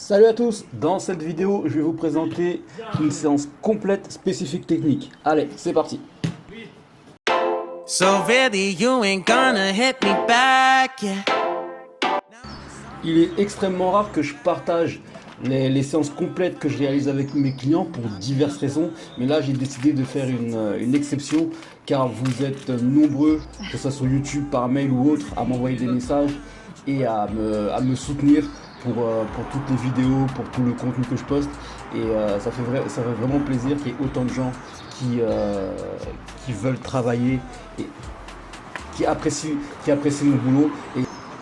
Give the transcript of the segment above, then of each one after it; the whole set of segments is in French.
Salut à tous, dans cette vidéo je vais vous présenter une séance complète spécifique technique. Allez, c'est parti. So really you ain't gonna hit me back, yeah. Il est extrêmement rare que je partage les séances complètes que je réalise avec mes clients pour diverses raisons. Mais là j'ai décidé de faire une exception car vous êtes nombreux, que ce soit sur YouTube, par mail ou autre, à m'envoyer des messages et à me soutenir pour toutes les vidéos, pour tout le contenu que je poste. Et ça fait vraiment plaisir qu'il y ait autant de gens qui veulent travailler et qui apprécient mon boulot.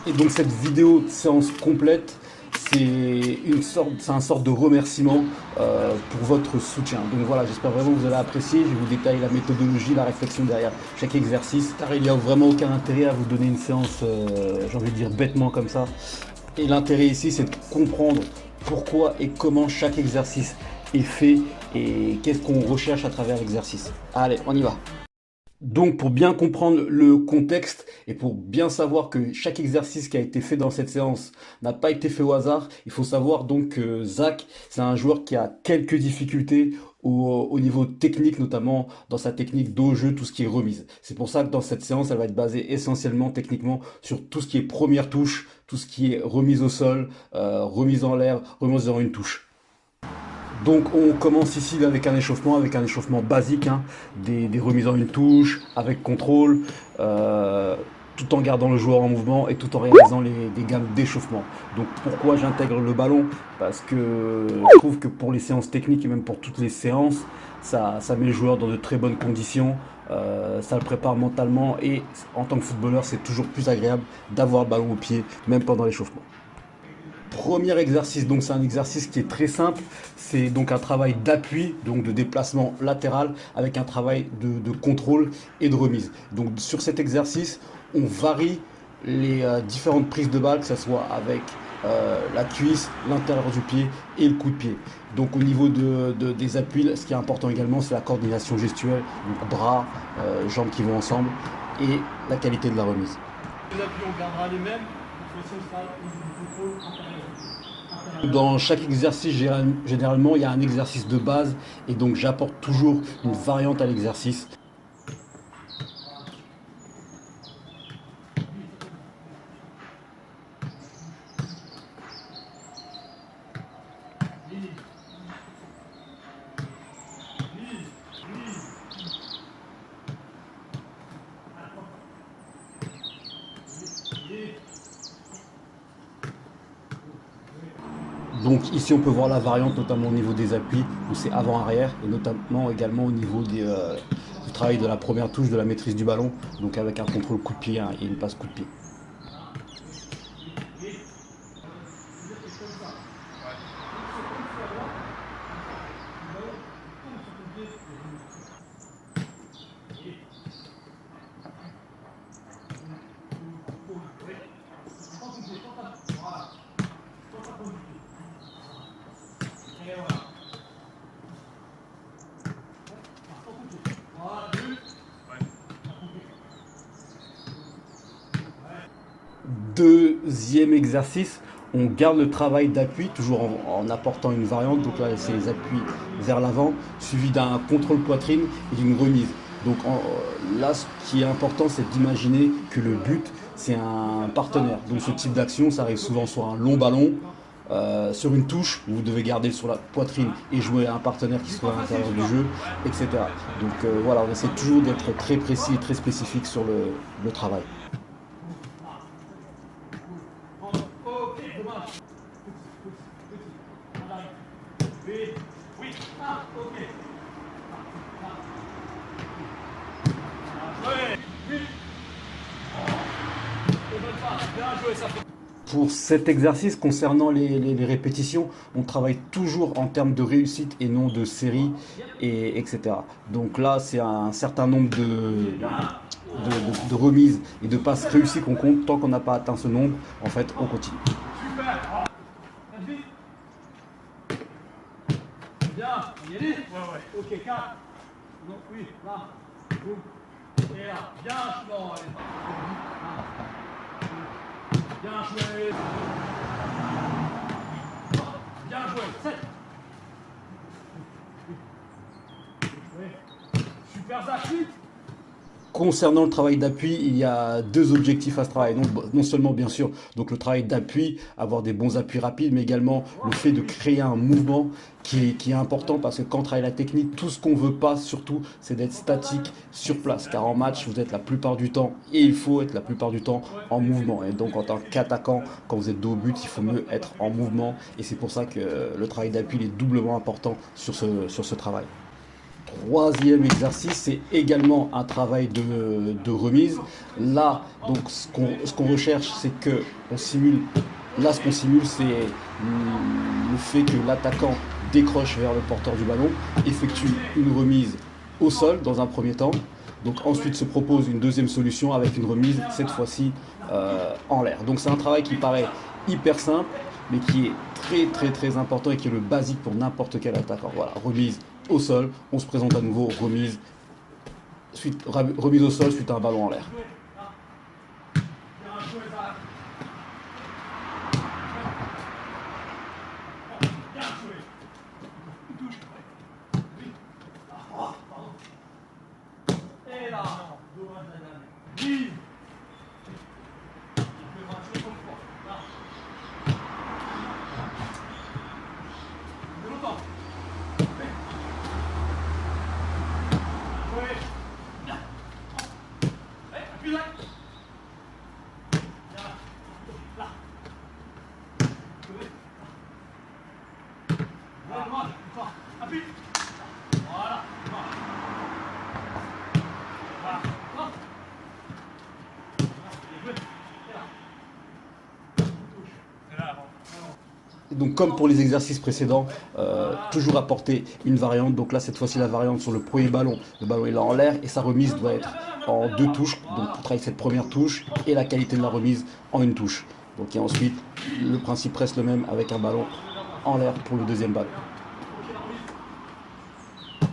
Et donc cette vidéo de séance complète, c'est un sorte de remerciement pour votre soutien. Donc voilà, j'espère vraiment que vous allez apprécier. Je vous détaille la méthodologie, la réflexion derrière chaque exercice, car il n'y a vraiment aucun intérêt à vous donner une séance, j'ai envie de dire bêtement comme ça. Et l'intérêt ici, c'est de comprendre pourquoi et comment chaque exercice est fait et qu'est-ce qu'on recherche à travers l'exercice. Allez, on y va. Donc pour bien comprendre le contexte et pour bien savoir que chaque exercice qui a été fait dans cette séance n'a pas été fait au hasard, il faut savoir donc que Zach, c'est un joueur qui a quelques difficultés au niveau technique, notamment dans sa technique d'au jeu, tout ce qui est remise. C'est pour ça que dans cette séance, elle va être basée essentiellement techniquement sur tout ce qui est première touche, tout ce qui est remise au sol, remise en l'air, remise dans une touche. Donc on commence ici avec un échauffement basique, hein, des remises en une touche, avec contrôle, tout en gardant le joueur en mouvement et tout en réalisant des gammes d'échauffement. Donc pourquoi j'intègre le ballon? Parce que je trouve que pour les séances techniques et même pour toutes les séances, ça met le joueur dans de très bonnes conditions, ça le prépare mentalement et en tant que footballeur c'est toujours plus agréable d'avoir le ballon au pied, même pendant l'échauffement. Premier exercice, donc c'est un exercice qui est très simple, c'est donc un travail d'appui, donc de déplacement latéral avec un travail de contrôle et de remise. Donc sur cet exercice, on varie les différentes prises de balle, que ce soit avec la cuisse, l'intérieur du pied et le coup de pied. Donc au niveau des appuis, ce qui est important également, c'est la coordination gestuelle, donc bras, jambes qui vont ensemble et la qualité de la remise. Les appuis, on gardera les mêmes. Dans chaque exercice, généralement, il y a un exercice de base et donc j'apporte toujours une variante à l'exercice. Donc ici on peut voir la variante notamment au niveau des appuis où c'est avant-arrière et notamment également au niveau du travail de la première touche, de la maîtrise du ballon, donc avec un contrôle coup de pied hein, et une passe coup de pied. Deuxième exercice, on garde le travail d'appui, toujours en apportant une variante. Donc là, c'est les appuis vers l'avant, suivi d'un contrôle poitrine et d'une remise. Donc là, ce qui est important, c'est d'imaginer que le but, c'est un partenaire. Donc ce type d'action, ça arrive souvent sur un long ballon, sur une touche, où vous devez garder sur la poitrine et jouer à un partenaire qui soit à l'intérieur du jeu, etc. Donc voilà, on essaie toujours d'être très précis et très spécifique sur le travail. Pour cet exercice, concernant les répétitions, on travaille toujours en termes de réussite et non de série, etc. Donc là, c'est un certain nombre de remises et de passes réussies qu'on compte. Tant qu'on n'a pas atteint ce nombre, en fait, on continue. Bien, on y est. Ouais. Ok, 4. Donc oui, là. Boum. Et là. Bien, bon, allez. Bien joué. Regarde ça, vite. Concernant le travail d'appui, il y a deux objectifs à ce travail. Donc, non seulement, bien sûr, donc le travail d'appui, avoir des bons appuis rapides, mais également le fait de créer un mouvement qui est important parce que quand on travaille la technique, tout ce qu'on veut pas, surtout, c'est d'être statique sur place. Car en match, vous êtes la plupart du temps, et il faut être la plupart du temps en mouvement. Et donc, en tant qu'attaquant, quand vous êtes dos au but, il faut mieux être en mouvement. Et c'est pour ça que le travail d'appui est doublement important sur ce travail. Troisième exercice, c'est également un travail de remise. Là, donc, ce qu'on recherche, c'est que on simule. Là, ce qu'on simule, c'est le fait que l'attaquant décroche vers le porteur du ballon, effectue une remise au sol dans un premier temps. Donc ensuite se propose une deuxième solution avec une remise, cette fois-ci en l'air. Donc c'est un travail qui paraît hyper simple, mais qui est très très très important et qui est le basique pour n'importe quel attaquant. Voilà, remise au sol, on se présente à nouveau, remise au sol suite à un ballon en l'air. Bien joué, Zach. Bien joué. Touche. Oui. Ah, pardon. Et là. Dommage, la dernière. Oui. Il peut marcher comme quoi. Là. De longtemps. Oui. Bien. Appuie là. Là. Appuie. Voilà. Voilà. Donc comme pour les exercices précédents, toujours apporter une variante. Donc là, cette fois-ci, la variante sur le premier ballon. Le ballon est là en l'air et sa remise doit être en deux touches. Donc pour travailler cette première touche et la qualité de la remise en une touche. Donc et ensuite, le principe reste le même avec un ballon en l'air pour le deuxième ballon. Ok,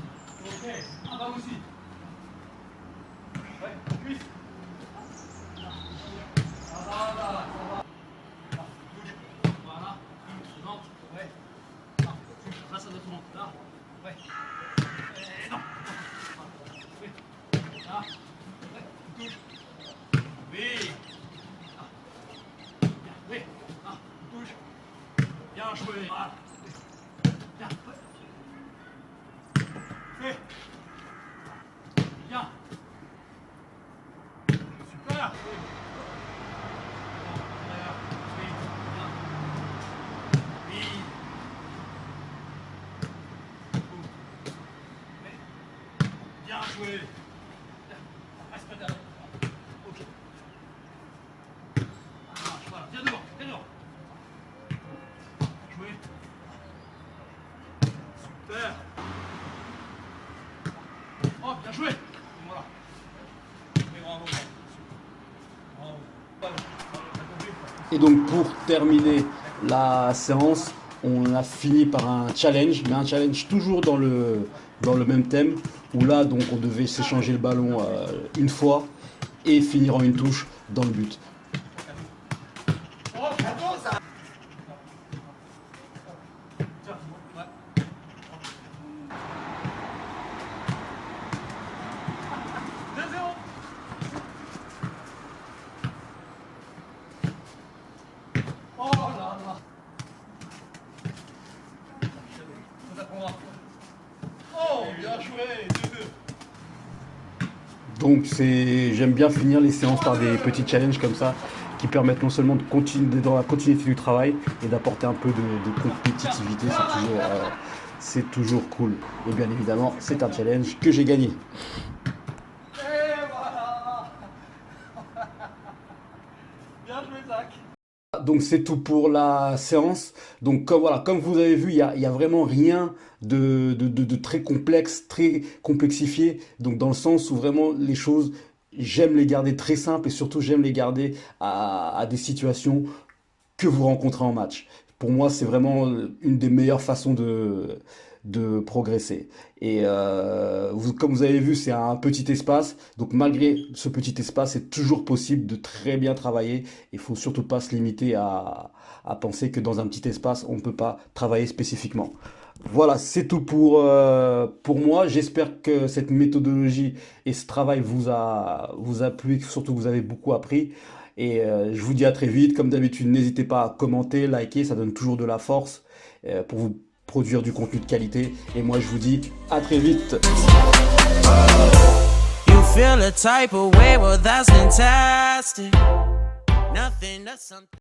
un bas aussi. Ouais, cuisse. Ça va. Bouge. Voilà. Non. Ouais. Là, ça doit tourner. Là. Ouais. Et non. Oui. Là. Ouais. Touche. Oui. Là. Bien. Oui. Là. Touche. Bien joué. Voilà. Bien. Ouais. Fais. Bien. Super. Oui. Oui. Bien joué. Reste pas derrière. Ok. Voilà. Viens devant. Joué. Super. Oh, bien joué. Voilà. Et bravo. Bravo. Et donc pour terminer la séance, on a fini par un challenge, mais un challenge toujours dans le même thème, où là donc on devait s'échanger le ballon une fois et finir en une touche dans le but. Oh, cadeau ça. Tiens, ouais. 2-0. Oh là là. Ça t'apprendra. Oh, bien joué. 2-2. Donc j'aime bien finir les séances par des petits challenges comme ça, qui permettent non seulement de continuer dans la continuité du travail et d'apporter un peu de compétitivité, c'est toujours cool. Et bien évidemment, c'est un challenge que j'ai gagné. Et voilà. Bien joué, Zach. Donc c'est tout pour la séance. Donc comme vous avez vu, il y a vraiment rien de très complexe, très complexifié. Donc dans le sens où vraiment les choses, j'aime les garder très simples et surtout j'aime les garder à des situations que vous rencontrez en match. Pour moi, c'est vraiment une des meilleures façons de progresser. Et comme vous avez vu, c'est un petit espace. Donc malgré ce petit espace, c'est toujours possible de très bien travailler. Il faut surtout pas se limiter à penser que dans un petit espace, on ne peut pas travailler spécifiquement. Voilà, c'est tout pour moi. J'espère que cette méthodologie et ce travail vous a plu et que surtout que vous avez beaucoup appris. Et je vous dis à très vite. Comme d'habitude, n'hésitez pas à commenter, liker, ça donne toujours de la force pour vous produire du contenu de qualité. Et moi, je vous dis à très vite. You feel a type of way, well, that's fantastic. Nothing, that's something.